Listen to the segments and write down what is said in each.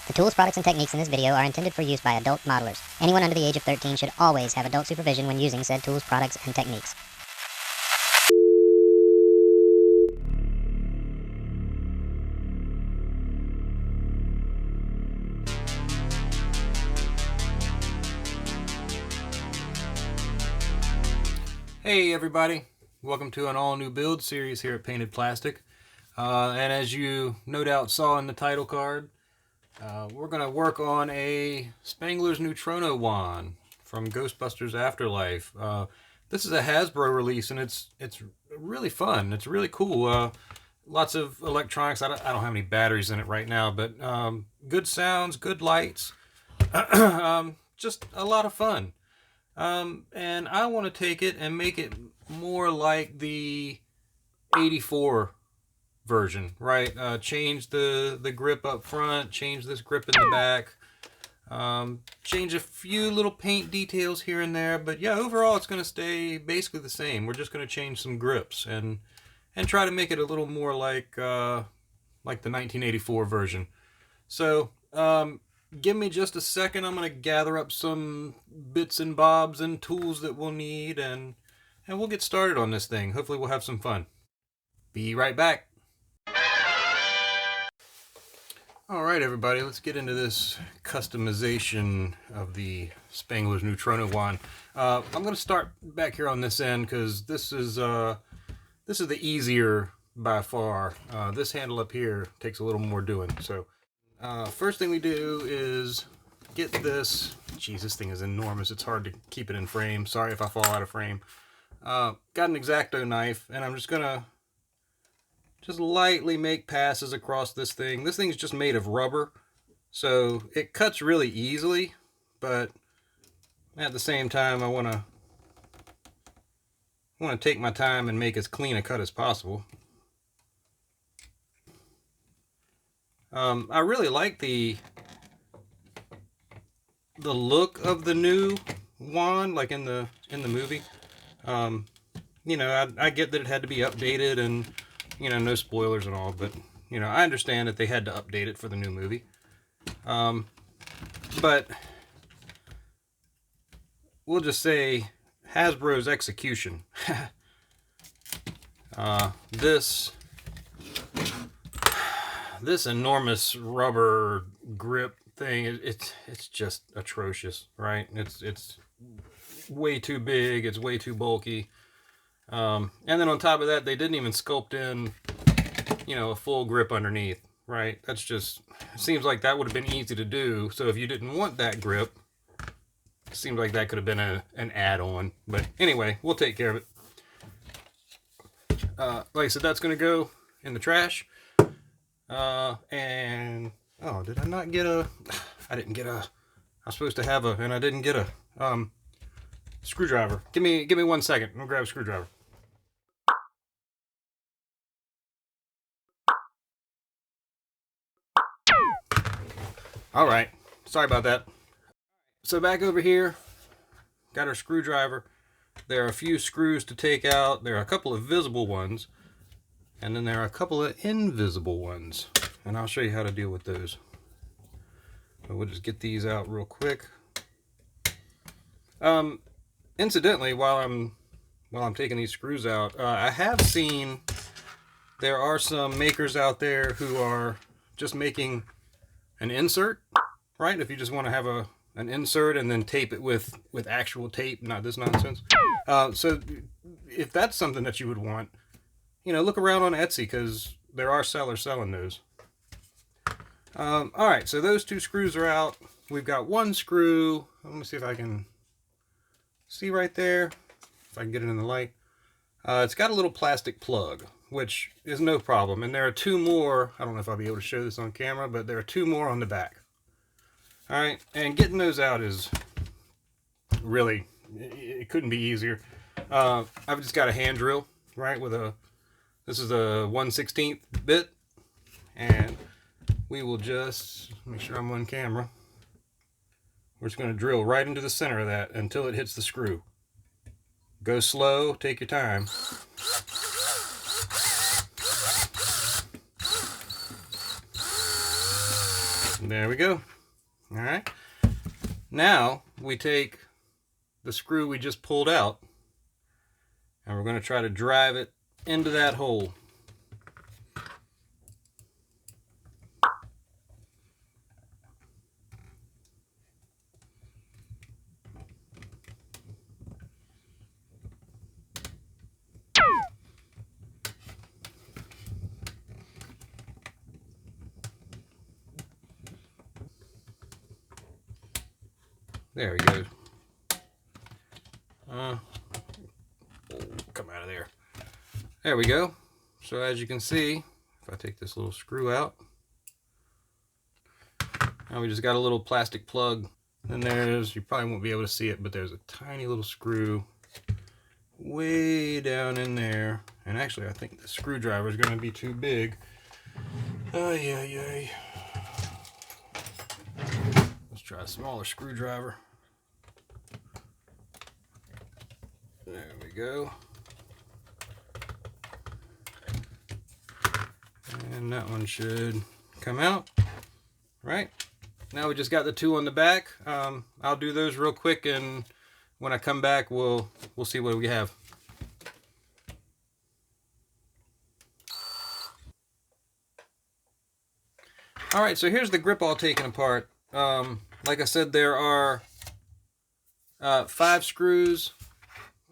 The tools, products, and techniques in this video are intended for use by adult modelers. Anyone under the age of 13 should always have adult supervision when using said tools, products, and techniques. Hey everybody, welcome to an all-new build series here at Payne-ted Plastic. And as you no doubt saw in the title card, we're going to work on a Spengler's Neutrona wand from Ghostbusters Afterlife. This is a Hasbro release, and it's really fun. It's really cool. Lots of electronics. I don't have any batteries in it right now, but good sounds, good lights, just a lot of fun. And I want to take it and make it more like the 84 version, right? Change the grip up front, change this grip in the back, change a few little paint details here and there, but yeah, overall it's going to stay basically the same. We're just going to change some grips and try to make it a little more like the 1984 version. So, give me just a second. I'm going to gather up some bits and bobs and tools that we'll need, and we'll get started on this thing. Hopefully we'll have some fun. Be right back. Alright everybody, let's get into this customization of the Spengler's Neutrona wand. I'm going to start back here on this end because this is the easier by far. This handle up here takes a little more doing. So first thing we do is get this. Geez, this thing is enormous. It's hard to keep it in frame. Sorry if I fall out of frame. Got an X-Acto knife, and I'm just gonna lightly make passes across this thing. This thing's just made of rubber, so it cuts really easily, but at the same time I want to take my time and make as clean a cut as possible. I really like the look of the new wand, like in the movie. You know, I get that it had to be updated, and you know, no spoilers and all, but you know, I understand that they had to update it for the new movie. But we'll just say Hasbro's execution. This enormous rubber grip thing, it's just atrocious, right? It's way too big, it's way too bulky. And then on top of that, they didn't even sculpt in, you know, a full grip underneath, right? That's just, it seems like that would have been easy to do. So if you didn't want that grip, it seems like that could have been an add-on. But anyway, we'll take care of it. Like I said, that's going to go in the trash. And, oh, did I not get I didn't get I was supposed to have and I didn't get a, screwdriver. Give me 1 second. I'm gonna grab a screwdriver. All right. Sorry about that. So back over here, got our screwdriver. There are a few screws to take out. There are a couple of visible ones, and then there are a couple of invisible ones. And I'll show you how to deal with those. So we'll just get these out real quick. Incidentally, while I'm taking these screws out, I have seen there are some makers out there who are just making an insert, right? If you just want to have an insert and then tape it with actual tape, not this nonsense. So if that's something that you would want, you know, look around on Etsy, because there are sellers selling those. Alright, so those two screws are out. We've got one screw. Let me see if I can see right there, if I can get it in the light. It's got a little plastic plug, which is no problem. And there are two more. I don't know if I'll be able to show this on camera, but there are two more on the back. Alright, and getting those out is really, it couldn't be easier. I've just got a hand drill, right, with this is a 1/16 bit, and we will just make sure I'm on camera. We're just going to drill right into the center of that until it hits the screw. Go slow, take your time. And There we go. All right. Now we take the screw we just pulled out and we're going to try to drive it into that hole. There we go. Come out of there. There we go. So as you can see, if I take this little screw out, now we just got a little plastic plug. And there's, you probably won't be able to see it, but there's a tiny little screw way down in there. And actually, I think the screwdriver is going to be too big. Oh, yeah. Let's try a smaller screwdriver. There we go. And that one should come out. Right. Now we just got the two on the back. I'll do those real quick, and when I come back, we'll see what we have. All right, so here's the grip all taken apart. Like I said, there are 5 screws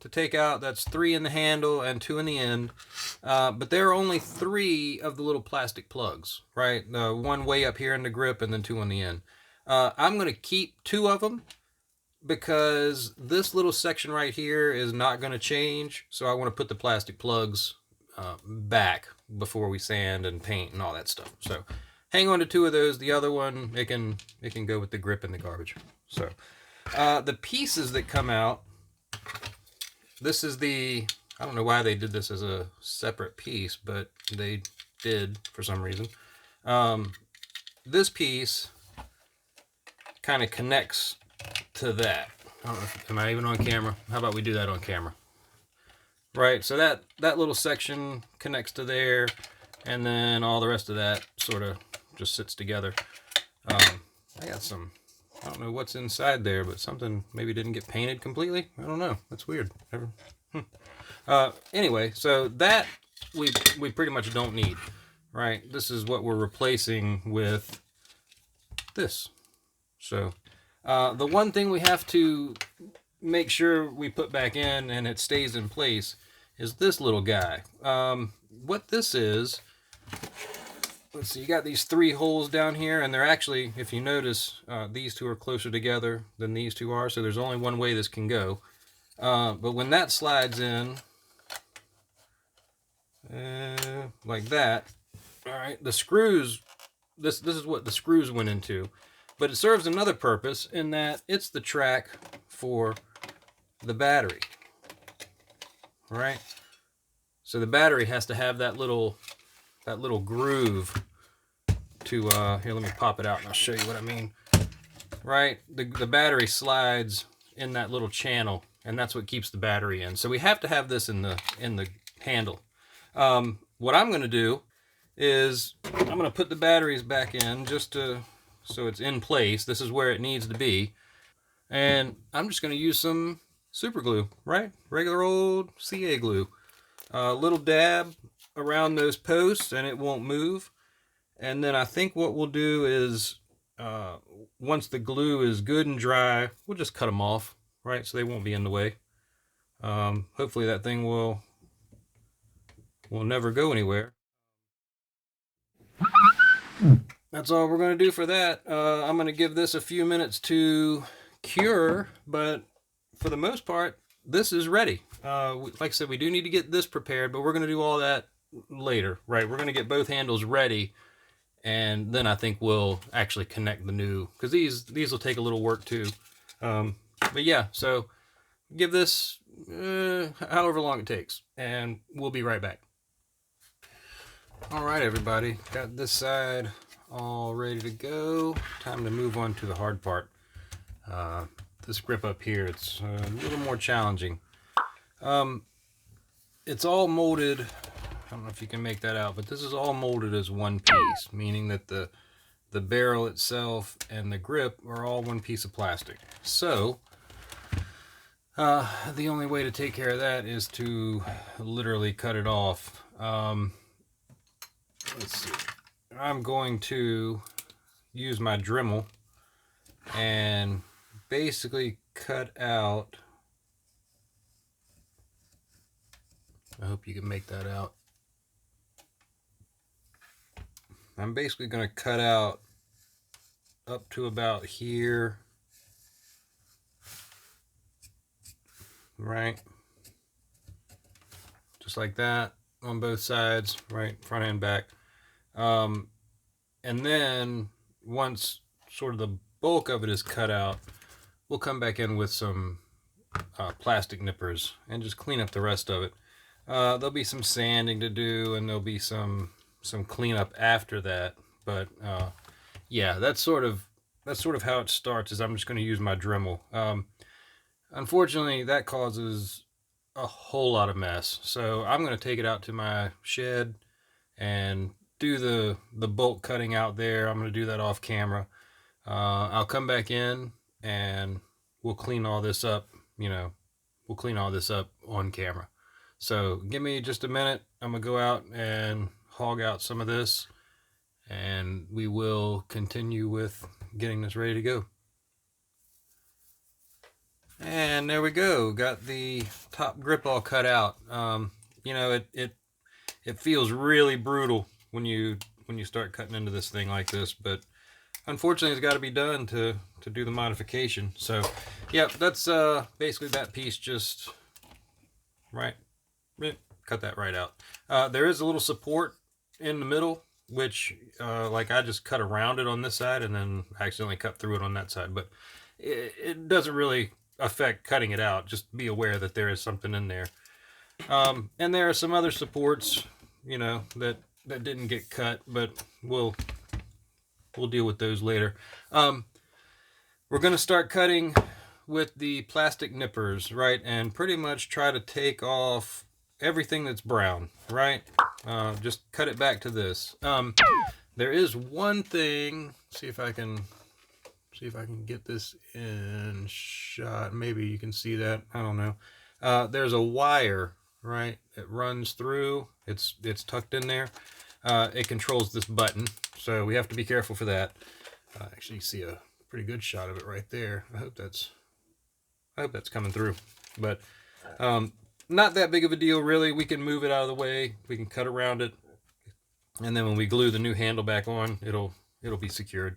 to take out. That's 3 in the handle and 2 in the end. But there are only 3 of the little plastic plugs, right? One way up here in the grip and then 2 on the end. I'm going to keep 2 of them because this little section right here is not going to change. So I want to put the plastic plugs back before we sand and paint and all that stuff. So hang on to 2 of those. The other one, it can go with the grip in the garbage. So the pieces that come out, this is the, I don't know why they did this as a separate piece, but they did for some reason. This piece kind of connects to that. I don't know am I even on camera? How about we do that on camera? Right, so that little section connects to there, and then all the rest of that sort of just sits together. I got some, I don't know what's inside there, but something maybe didn't get painted completely. I don't know. That's weird. Anyway, so that we pretty much don't need, right? This is what we're replacing with this. So the one thing we have to make sure we put back in and it stays in place is this little guy. What this is, let's see, you got these 3 holes down here, and they're actually, if you notice, these 2 are closer together than these 2 are, so there's only one way this can go. But when that slides in, like that, all right, the screws, this is what the screws went into. But it serves another purpose in that it's the track for the battery, right? So the battery has to have that little groove to, here, let me pop it out and I'll show you what I mean. Right? The battery slides in that little channel, and that's what keeps the battery in. So we have to have this in the handle. What I'm going to do is I'm going to put the batteries back in just so it's in place. This is where it needs to be. And I'm just going to use some super glue, right? Regular old CA glue. A little dab around those posts and it won't move. And then I think what we'll do is once the glue is good and dry, we'll just cut them off, right? So they won't be in the way. Hopefully that thing will never go anywhere. That's all we're going to do for that. I'm going to give this a few minutes to cure, but for the most part, this is ready. Like I said, we do need to get this prepared, but we're going to do all that later, right? We're going to get both handles ready, and then I think we'll actually connect the new, because these will take a little work too. But yeah, so give this however long it takes, and we'll be right back. All right, everybody, got this side all ready to go. Time to move on to the hard part. This grip up here, it's a little more challenging. It's all molded, I don't know if you can make that out, but this is all molded as one piece, meaning that the the barrel itself and the grip are all one piece of plastic. So the only way to take care of that is to literally cut it off. Let's see. I'm going to use my Dremel and basically cut out, I hope you can make that out. I'm basically going to cut out up to about here, right? Just like that on both sides, right, front and back. And then once sort of the bulk of it is cut out, we'll come back in with some plastic nippers and just clean up the rest of it. There'll be some sanding to do, and there'll be some cleanup after that. But yeah, that's sort of how it starts. Is I'm just going to use my Dremel. Unfortunately, that causes a whole lot of mess. So I'm going to take it out to my shed and do the bulk cutting out there. I'm going to do that off camera. I'll come back in and we'll clean all this up. We'll clean all this up on camera. So give me just a minute. I'm going to go out and hog out some of this, and we will continue with getting this ready to go. And there we go. Got the top grip all cut out. It feels really brutal when you start cutting into this thing like this, but unfortunately it's got to be done to do the modification. So yep, that's basically that piece. Just right, cut that right out. There is a little support in the middle, which like I just cut around it on this side and then accidentally cut through it on that side, but it doesn't really affect cutting it out. Just be aware that there is something in there. And there are some other supports, that didn't get cut, but we'll deal with those later. We're going to start cutting with the plastic nippers, right? And pretty much try to take off everything that's brown, right? Just cut it back to this. There is one thing, see if I can get this in shot. Maybe you can see that. I don't know. There's a wire, right? It runs through. It's tucked in there. It controls this button, so we have to be careful for that. Actually, you see a pretty good shot of it right there. I hope that's coming through. But not that big of a deal, really. We can move it out of the way. We can cut around it, and then when we glue the new handle back on, it'll be secured.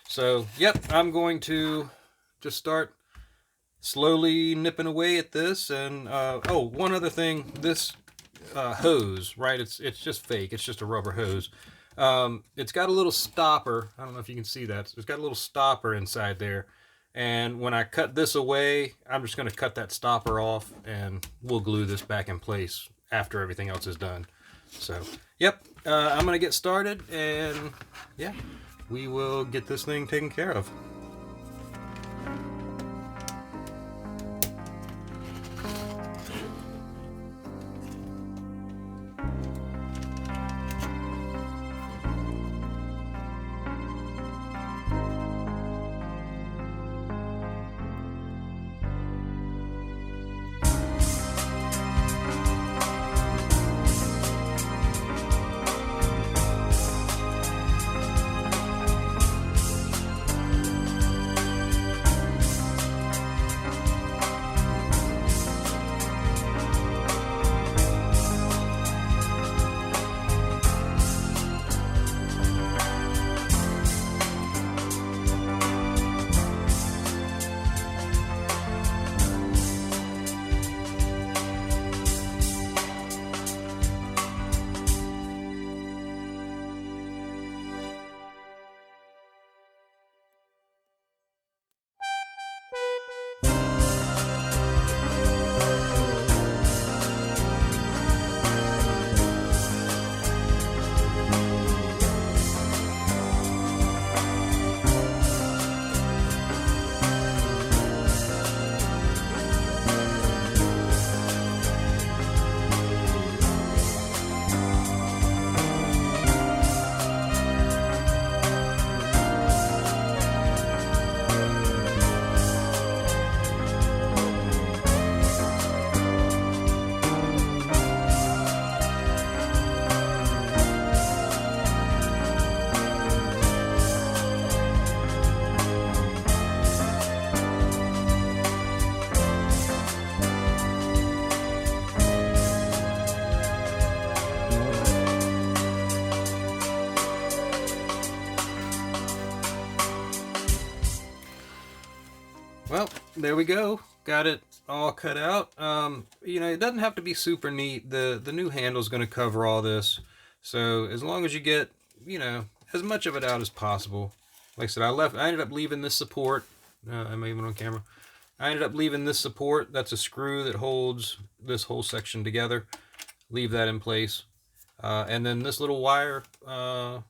So, yep, I'm going to just start slowly nipping away at this. And oh, one other thing, this hose, right? It's just fake. It's just a rubber hose. It's got a little stopper. I don't know if you can see that. It's got a little stopper inside there. And when I cut this away, I'm just going to cut that stopper off, and we'll glue this back in place after everything else is done. So, yep, I'm going to get started, and yeah, we will get this thing taken care of. there we go. Got it all cut out. You know, it doesn't have to be super neat. The new handle is going to cover all this. So as long as you get, you know, as much of it out as possible. Like I said, I ended up leaving this support. I'm even on camera. I ended up leaving this support. That's a screw that holds this whole section together. Leave that in place. And then this little wire, it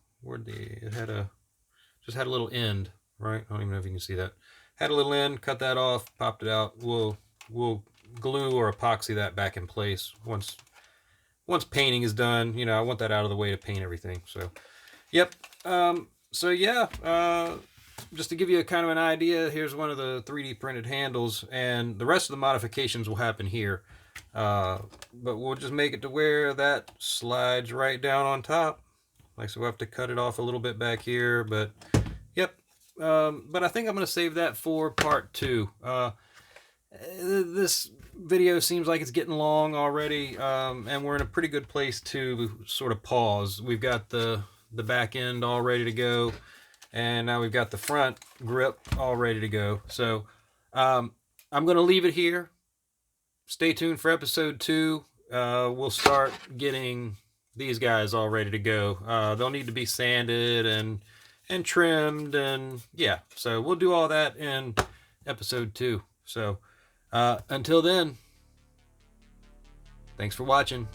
just had a little end, right? I don't even know if you can see that. Had a little end, cut that off, popped it out. We'll glue or epoxy that back in place once painting is done. You know, I want that out of the way to paint everything. So, yep. So yeah, just to give you a kind of an idea, here's one of the 3D printed handles, and the rest of the modifications will happen here. But we'll just make it to where that slides right down on top. Like, so we'll have to cut it off a little bit back here, but yep. But I think I'm going to save that for part 2. This video seems like it's getting long already, and we're in a pretty good place to sort of pause. We've got the back end all ready to go, and now we've got the front grip all ready to go. So I'm going to leave it here. Stay tuned for episode 2. We'll start getting these guys all ready to go. They'll need to be sanded and trimmed, and yeah, so we'll do all that in episode 2. So until then, thanks for watching.